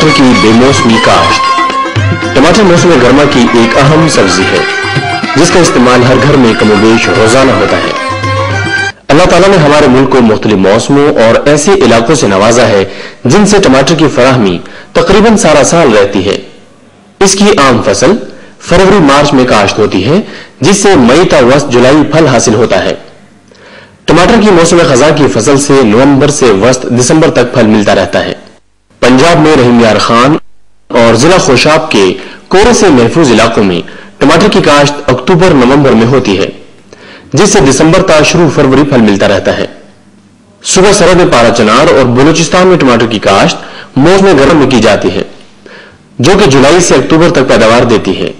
टमाटर की बेमौसमी काश्त। टमाटर मौसम गर्मा की एक अहम सब्जी है जिसका इस्तेमाल हर घर में कमोबेश रोजाना होता है। अल्लाह ताला ने हमारे मुल्क को मुख्तलिफ मौसमों और ऐसे इलाकों से नवाजा है जिनसे टमाटर की फराहमी तकरीबन सारा साल रहती है। इसकी आम फसल फरवरी मार्च में काश्त होती है जिससे मई ता वस्त जुलाई फल हासिल होता है। टमाटर की मौसम खजा की फसल से नवंबर से वस्त दिसंबर तक फल मिलता रहता है। पंजाब में रहीम यार खान और जिला खोशाब के कोरे से महफूज इलाकों में टमाटर की काश्त अक्टूबर नवंबर में होती है जिससे दिसंबर तक शुरू फरवरी फल मिलता रहता है। सूबा सरहद में पारा चनार और बलूचिस्तान में टमाटर की काश्त मौसम गर्म में की जाती है जो कि जुलाई से अक्टूबर तक पैदावार देती है।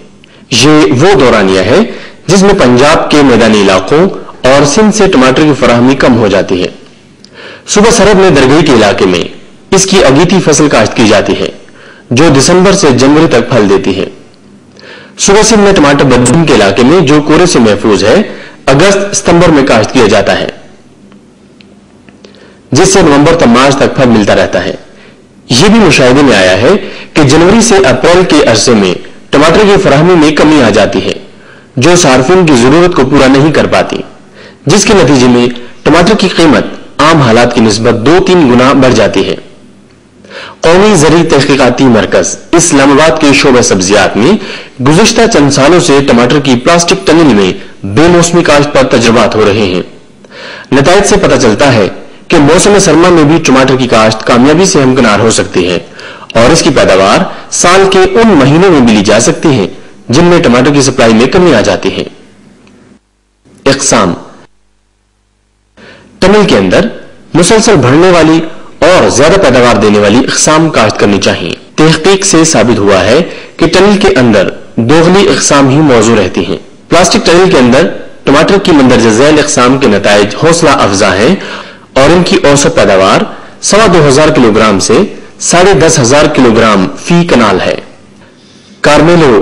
ये वो दौरानिया है जिसमें पंजाब के मैदानी इलाकों और सिंध से टमाटर की फराहमी कम हो जाती है। सूबा सरहद में दरगही के इलाके में इसकी अगीती फसल काश्त की जाती है जो दिसंबर से जनवरी तक फल देती है। सूबा सिंध में टमाटर बदून के इलाके में जो कोरे से महफूज है अगस्त सितंबर में काश्त किया जाता है जिससे नवंबर तक मार्च तक फल मिलता रहता है। यह भी मुशाहिदे में आया है कि जनवरी से अप्रैल के अरसे में टमाटर की फराहमी में कमी आ जाती है जो सार्फिन की जरूरत को पूरा नहीं कर पाती, जिसके नतीजे में टमाटर की कीमत आम हालात की निस्बत 2-3 गुना बढ़ जाती है। कौमी ज़री तहकीकाती मरकज इस्लामाबाद के शोबे सब्जियात में गुज़िश्ता चंद सालों से टमाटर की प्लास्टिक टनल में बेमौसमी काश्त पर तजुर्बात हो रहे हैं। नताइज से पता चलता है कि मौसम सरमा में भी टमाटर की काश्त कामयाबी से हमकिनार हो सकती है और इसकी पैदावार साल के उन महीनों में भी ली जा सकती है जिनमें टमाटर की सप्लाई में कमी आ जाती है। इक़साम। टनल के अंदर मुसलसल बढ़ने वाली और ज्यादा पैदावार देने वाली इक़साम काश्त करनी चाहिए। तहकीक से साबित हुआ है कि टनल के अंदर दोगली इक़साम ही मौजू रहती हैं। प्लास्टिक टनल के अंदर टमाटर की मंदरजा ज़ैल इक़साम के नताइज हौसला अफजा हैं और इनकी औसत पैदावार 2,2500 किलोग्राम से 10,500 किलोग्राम फी कनाल है। कार्मेलो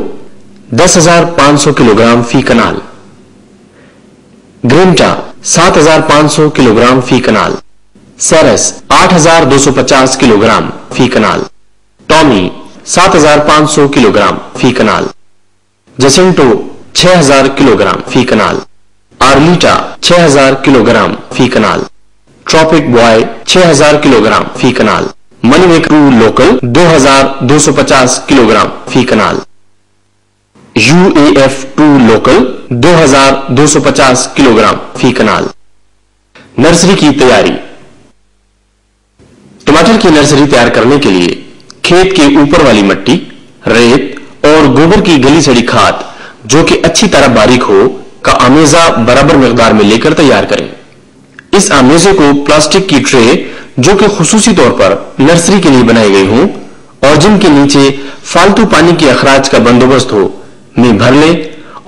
10,500 किलोग्राम फी कनाल, ग्रेंटा 7,500 किलोग्राम फी कनाल, सेरेस 8,250 किलोग्राम फी कनाल, टॉमी 7,500 किलोग्राम फी कनाल, जसेंटो 6,000 किलोग्राम फी कनाल, आर्लीटा 6,000 किलोग्राम फी कनाल, ट्रॉपिक बॉय 6,000 किलोग्राम फी कनाल, मनी मेकर लोकल 2,250 किलोग्राम फी कनाल, UAF2 लोकल 2,250 किलोग्राम फी कनाल। नर्सरी की तैयारी। टमाटर की नर्सरी तैयार करने के लिए खेत के ऊपर वाली मिट्टी, रेत और गोबर की गली सड़ी खाद जो कि अच्छी तरह बारीक हो का आमेजा बराबर मिकदार में लेकर तैयार करें। इस आमेजे को प्लास्टिक की ट्रे जो कि खुसूसी तौर पर नर्सरी के लिए बनाई गई हो और जिनके नीचे फालतू पानी के अखराज का बंदोबस्त हो में भर लें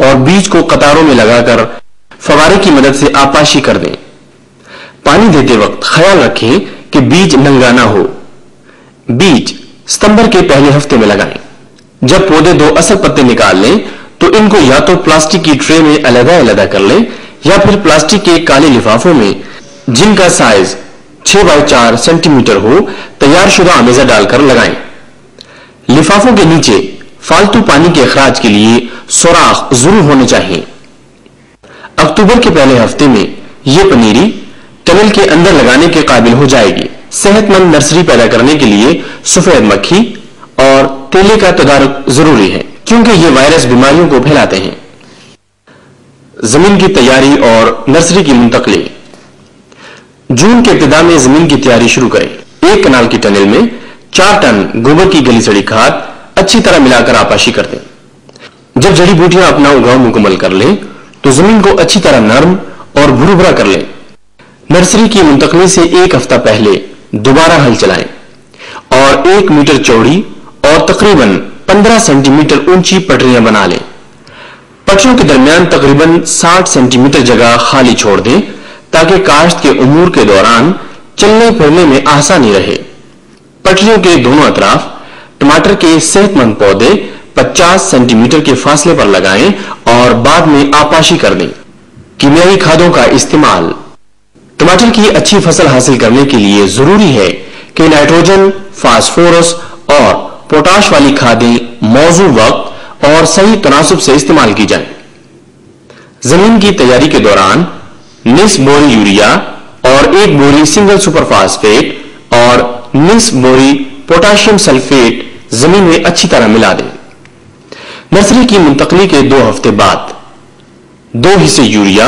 और बीज को कतारों में लगाकर फवारे की मदद से आपाशी कर दें। पानी देते वक्त ख्याल रखें कि बीज नंगा ना हो। बीज सितंबर के पहले हफ्ते में लगाएं। जब पौधे 2 असल पत्ते निकाल लें तो इनको या तो प्लास्टिक की ट्रे में अलग-अलग कर लें या फिर प्लास्टिक के काले लिफाफों में जिनका साइज 6x4 सेंटीमीटर हो तैयार शुदा आमेजा डालकर लगाएं। लिफाफों के नीचे फालतू पानी के अखराज के लिए सुराख जरूर होने चाहिए। अक्टूबर के पहले हफ्ते में यह पनीरी टनल के अंदर लगाने के काबिल हो जाएगी। सेहतमंद नर्सरी पैदा करने के लिए सफेद मक्खी और तेले का तदारुक जरूरी है क्योंकि ये वायरस बीमारियों को फैलाते हैं। जमीन की तैयारी और नर्सरी की मुंतकली। जून के इब्तिदा में जमीन की तैयारी शुरू करें। 1 कनाल की टनल में 4 टन गोबर की गली सड़ी खाद अच्छी तरह मिलाकर आपाशी कर दें। जब जड़ी बूटियां अपना उगाव मुकम्मल कर लें तो जमीन को अच्छी तरह नरम और भुरभुरा कर लें। नर्सरी की मुंतकली से 1 हफ्ता पहले दोबारा हल चलाएं और 1 मीटर चौड़ी और तकरीबन 15 सेंटीमीटर ऊंची पटरियां बना लें। पटरियों के दरमियान तकरीबन 60 सेंटीमीटर जगह खाली छोड़ दें ताकि काश्त के उमूर के दौरान चलने फिरने में आसानी रहे। पटरियों के दोनों अतराफ टमाटर के सेहतमंद पौधे 50 सेंटीमीटर के फासले पर लगाएं और बाद में आपाशी कर दें। कीमियाई खादों का इस्तेमाल। टमाटर की अच्छी फसल हासिल करने के लिए जरूरी है कि नाइट्रोजन, फास्फोरस और पोटाश वाली खादें मौजू वक्त और सही तनासुब से इस्तेमाल की जाएं। जमीन की तैयारी के दौरान निस्फ बोरी यूरिया और 1 बोरी सिंगल सुपर फास्फेट और निस्फ बोरी पोटाशियम सल्फेट जमीन में अच्छी तरह मिला दें। नर्सरी की मुंतकली के 2 हफ्ते बाद 2 हिस्से यूरिया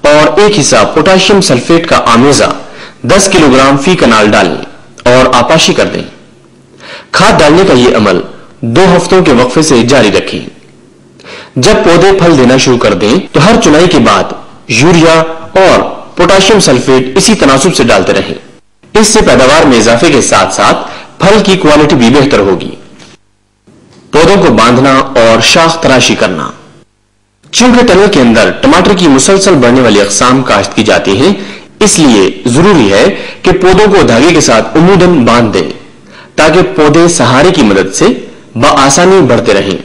और 1 हिस्सा पोटाशियम सल्फेट का आमेजा 10 किलोग्राम फी कनाल डालें और आपाशी कर दें। खाद डालने का यह अमल 2 हफ्तों के वक्फे से जारी रखें। जब पौधे फल देना शुरू कर दें तो हर चुनाई के बाद यूरिया और पोटाशियम सल्फेट इसी तनासुब से डालते रहें। इससे पैदावार में इजाफे के साथ साथ फल की क्वालिटी भी बेहतर होगी। पौधों को बांधना और शाख तराशी करना। चूंकि टनल के अंदर टमाटर की मुसलसल बढ़ने वाली अक़साम काश्त की जाती हैं, इसलिए जरूरी है कि पौधों को धागे के साथ उमूदन बांध दें ताकि पौधे सहारे की मदद से बआसानी बढ़ते रहें।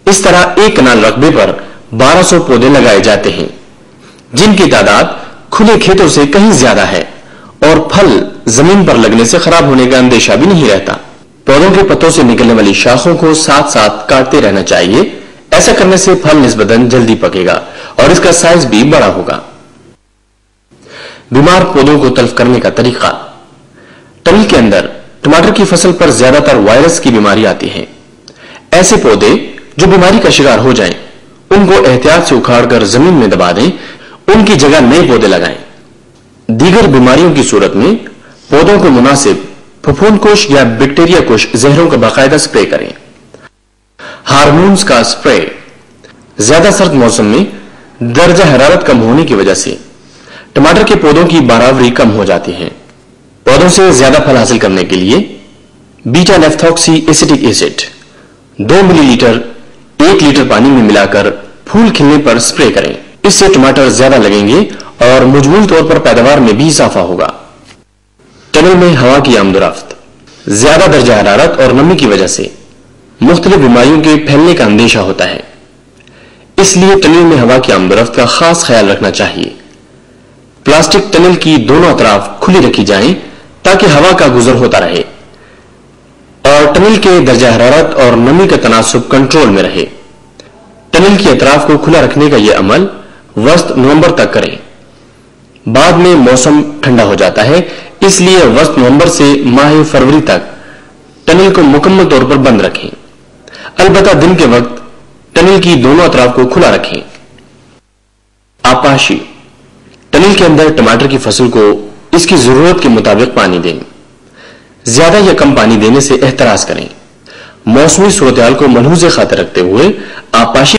इस तरह 1 कनाल रकबे पर 1200 पौधे लगाए जाते हैं, जिनकी तादाद खुले खेतों से कहीं ज्यादा है और फल जमीन पर लगने से खराब होने का अंदेशा भी नहीं रहता। पौधों के पत्तों से निकलने वाली शाखों को साथ साथ काटते रहना चाहिए। ऐसा करने से फल निस्बतन जल्दी पकेगा और इसका साइज भी बड़ा होगा। बीमार पौधों को तल्फ करने का तरीका। टनल के अंदर टमाटर की फसल पर ज्यादातर वायरस की बीमारी आती है। ऐसे पौधे जो बीमारी का शिकार हो जाएं, उनको एहतियात से उखाड़कर जमीन में दबा दें, उनकी जगह नए पौधे लगाएं। दीगर बीमारियों की सूरत में पौधों को मुनासिब फफूंदकुश या बैक्टीरिया कुश जहरों का बाकायदा स्प्रे करें। हार्मोन्स का स्प्रे। ज्यादा सर्द मौसम में दर्जा हरारत कम होने की वजह से टमाटर के पौधों की बारावरी कम हो जाती है। पौधों से ज्यादा फल हासिल करने के लिए beta naphthoxy acetic acid 2 millilitre 1 litre पानी में मिलाकर फूल खिलने पर स्प्रे करें। इससे टमाटर ज्यादा लगेंगे और मजमूई तौर पर पैदावार में भी इजाफा होगा। टनल में हवा की आमदोरफ्त। ज्यादा दर्जा हरारत और नमी की वजह से मुख्तलिफ बीमारियों के फैलने का अंदेशा होता है, इसलिए टनल में हवा की आमदोरफ्त का खास ख्याल रखना चाहिए। प्लास्टिक टनल की दोनों अतराफ खुली रखी जाएं ताकि हवा का गुजर होता रहे और टनल के दर्जा हरारत और नमी का तनासुब कंट्रोल में रहे। टनल की अतराफ को खुला रखने का यह अमल वस्त नवंबर तक करें। बाद में मौसम ठंडा हो जाता है, इसलिए वस्त नवंबर से माह फरवरी तक टनल को मुकम्मल तौर पर बंद रखें। अलबत्ता दिन के वक्त टनल की दोनों अतराफ को खुला रखें। आपाशी। टनल के अंदर टमाटर की फसल को इसकी जरूरत के मुताबिक पानी दें। ज्यादा या कम पानी देने से एहतराज करें। मौसमी सूरत हाल को मलहूज़े खातिर रखते हुए आपाशी